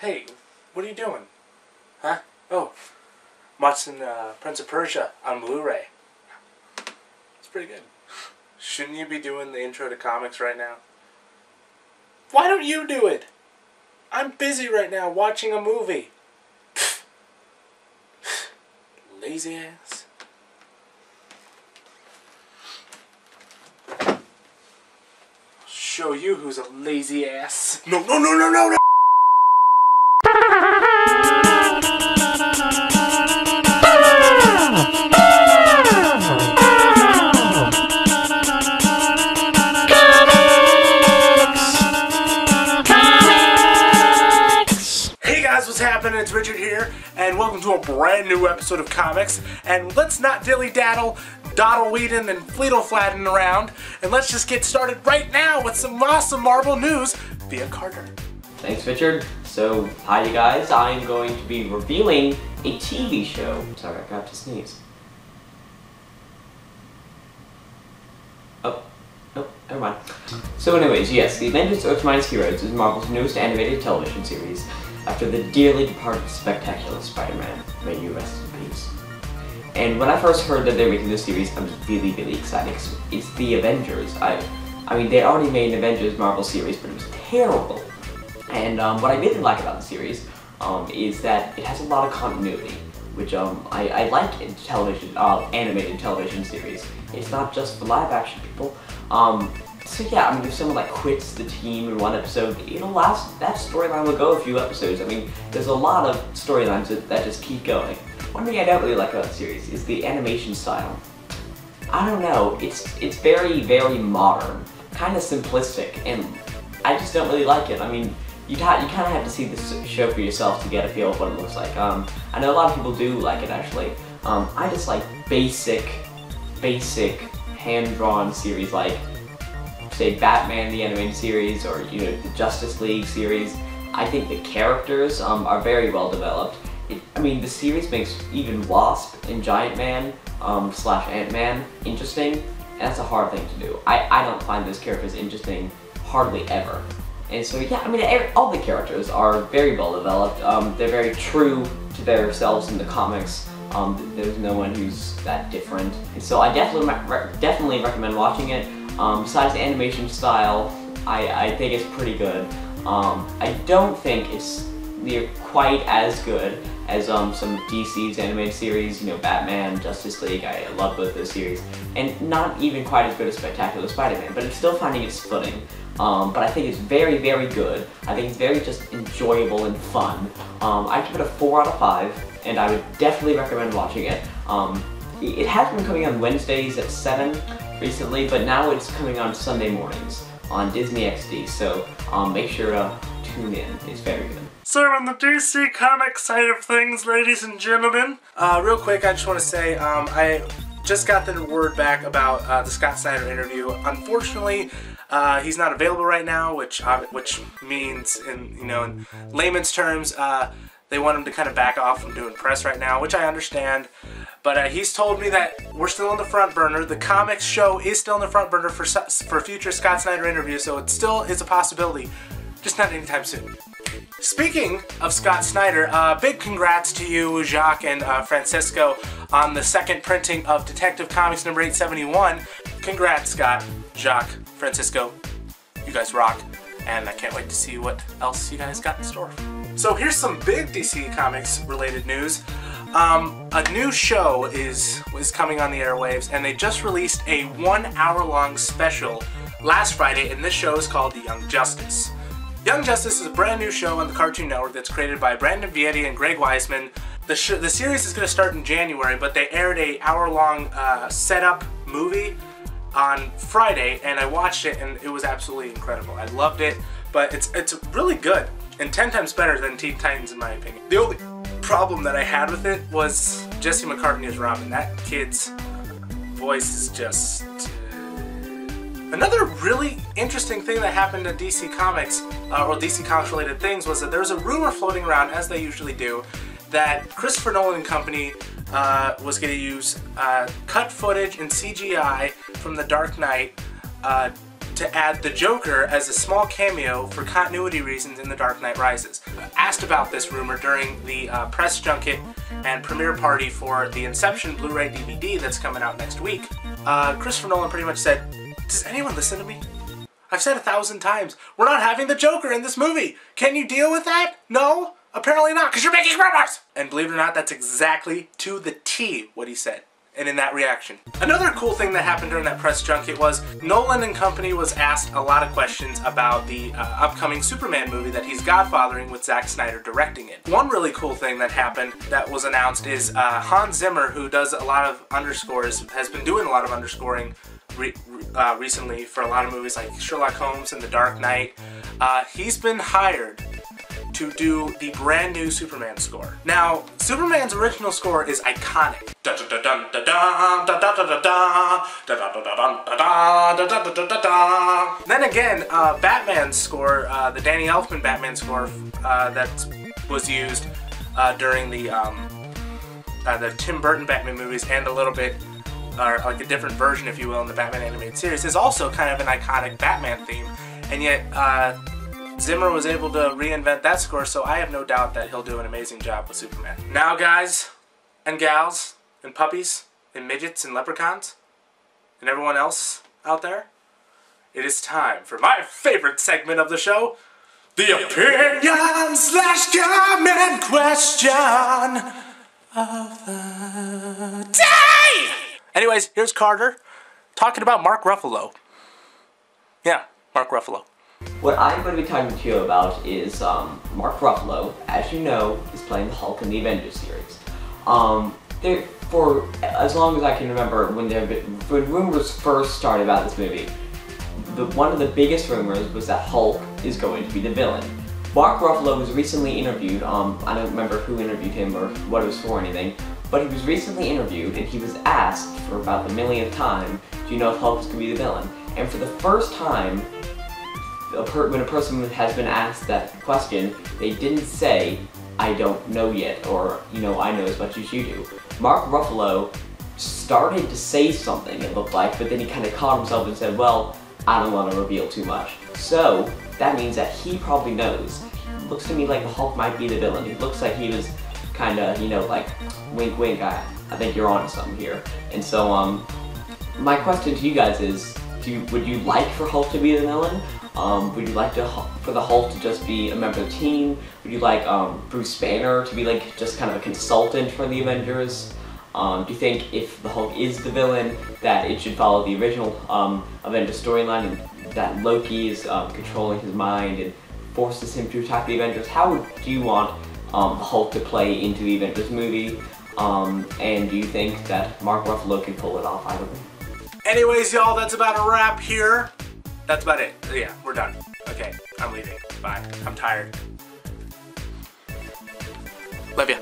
Hey, what are you doing? Huh? Oh, I'm watching Prince of Persia on Blu-ray. It's pretty good. Shouldn't you be doing the intro to comics right now? Why don't you do it? I'm busy right now watching a movie. Lazy ass. I'll show you who's a lazy ass. No. What's happening? It's Richard here, and welcome to a brand new episode of Comics. And let's not dilly-daddle, dawdle-weedin' and fleetle-flatten around, and let's just get started right now with some awesome Marvel news via Carter. Thanks, Richard. So, hi you guys. I'm going to be reviewing a TV show. Sorry, I got to sneeze. Oh, nope, never mind. So anyways, yes, The Avengers Earth's Mightiest Heroes is Marvel's newest animated television series. After the dearly departed spectacular Spider-Man, may you rest in peace. And when I first heard that they were making this series, I was really excited. It's the Avengers. I mean, they already made an Avengers Marvel series, but it was terrible. And what I really like about the series is that it has a lot of continuity, which I like in television, animated television series. It's not just for live-action people. So yeah, I mean, if someone like quits the team in one episode, that storyline will go a few episodes. I mean, there's a lot of storylines that just keep going. One thing I don't really like about the series is the animation style. I don't know, it's very modern, kind of simplistic, and I just don't really like it. I mean, you kind of have to see this show for yourself to get a feel of what it looks like. I know a lot of people do like it actually. I just like basic hand-drawn series like, say, Batman the animated series, or the Justice League series. I think the characters are very well developed. I mean, the series makes even Wasp and Giant Man slash Ant-Man interesting, and that's a hard thing to do. I don't find those characters interesting hardly ever. And so yeah, I mean, all the characters are very well developed. They're very true to themselves in the comics. There's no one who's that different. And so I definitely recommend watching it. Besides the animation style, I think it's pretty good. I don't think it's quite as good as some DC's animated series, Batman, Justice League. I love both those series. And not even quite as good as Spectacular Spider-Man, but it's still finding its footing. But I think it's very good. I think it's very just enjoyable and fun. I give it a 4 out of 5, and I would definitely recommend watching it. It has been coming on Wednesdays at 7 recently, but now it's coming on Sunday mornings on Disney XD, so make sure to tune in. It's very good. So on the DC Comics side of things, ladies and gentlemen, real quick, I just want to say I just got the word back about the Scott Snyder interview. Unfortunately, he's not available right now, which means in layman's terms, they want him to kind of back off from doing press right now, which I understand. But he's told me that we're still on the front burner. The comics show is still on the front burner for future Scott Snyder interviews, so it still is a possibility, just not anytime soon. Speaking of Scott Snyder, big congrats to you, Jacques and Francisco, on the second printing of Detective Comics number 871. Congrats, Scott, Jacques, Francisco. You guys rock, and I can't wait to see what else you guys got in store. So here's some big DC Comics related news. A new show is coming on the airwaves, and they just released a 1-hour-long special last Friday, and this show is called Young Justice. Young Justice is a brand new show on the Cartoon Network that's created by Brandon Vietti and Greg Weisman. The series is going to start in January, but they aired a hour-long setup movie on Friday, and I watched it, and it was absolutely incredible. I loved it, but it's really good, and 10 times better than Teen Titans in my opinion. The only problem that I had with it was Jesse McCartney as Robin. That kid's voice is just... Another really interesting thing that happened to DC Comics, or DC Comics related things, was that there was a rumor floating around, as they usually do, that Christopher Nolan and company was going to use cut footage and CGI from The Dark Knight to add the Joker as a small cameo for continuity reasons in The Dark Knight Rises. Asked about this rumor during the press junket and premiere party for the Inception Blu-ray DVD that's coming out next week, Christopher Nolan pretty much said, "Does anyone listen to me? I've said 1,000 times, we're not having the Joker in this movie. Can you deal with that? No? Apparently not, because you're making rumors!" And believe it or not, that's exactly to the T what he said. And in that reaction. Another cool thing that happened during that press junket was Nolan and company was asked a lot of questions about the upcoming Superman movie that he's godfathering with Zack Snyder directing it. One really cool thing that happened that was announced is Hans Zimmer, who does a lot of underscores, has been doing a lot of underscoring recently for a lot of movies like Sherlock Holmes and The Dark Knight. He's been hired to do the brand new Superman score. Now, Superman's original score is iconic. Then again, Batman's score, the Danny Elfman Batman score that was used during the Tim Burton Batman movies and a little bit, or like a different version, if you will, in the Batman animated series, is also kind of an iconic Batman theme, and yet Zimmer was able to reinvent that score, so I have no doubt that he'll do an amazing job with Superman. Now, guys and gals and puppies and midgets and leprechauns and everyone else out there, it is time for my favorite segment of the show, the opinion/comment question of the day! Anyways, here's Carter talking about Mark Ruffalo. Yeah, Mark Ruffalo. What I'm going to be talking to you about is Mark Ruffalo, as you know, is playing the Hulk in the Avengers series. For as long as I can remember, when rumors first started about this movie, one of the biggest rumors was that Hulk is going to be the villain. Mark Ruffalo was recently interviewed, I don't remember who interviewed him or what it was for or anything, but he was recently interviewed and he was asked for about the millionth time, do you know if Hulk is going to be the villain? And for the first time, when a person has been asked that question, they didn't say, I don't know yet, or, you know, I know as much as you do. Mark Ruffalo started to say something, it looked like, but then he kind of caught himself and said, well, I don't want to reveal too much. So, that means that he probably knows. It looks to me like the Hulk might be the villain. It looks like he was kind of, you know, like, wink wink, I think you're onto something here. And so, my question to you guys is, would you like for Hulk to be the villain? Would you like for the Hulk to just be a member of the team? Would you like Bruce Banner to be like just kind of a consultant for the Avengers? Do you think if the Hulk is the villain that it should follow the original Avengers storyline and that Loki is controlling his mind and forces him to attack the Avengers? How do you want the Hulk to play into the Avengers movie? And do you think that Mark Ruffalo can pull it off either way? Anyways, y'all, that's about a wrap here. That's about it. Yeah, we're done. Okay, I'm leaving. Bye. I'm tired. Love ya.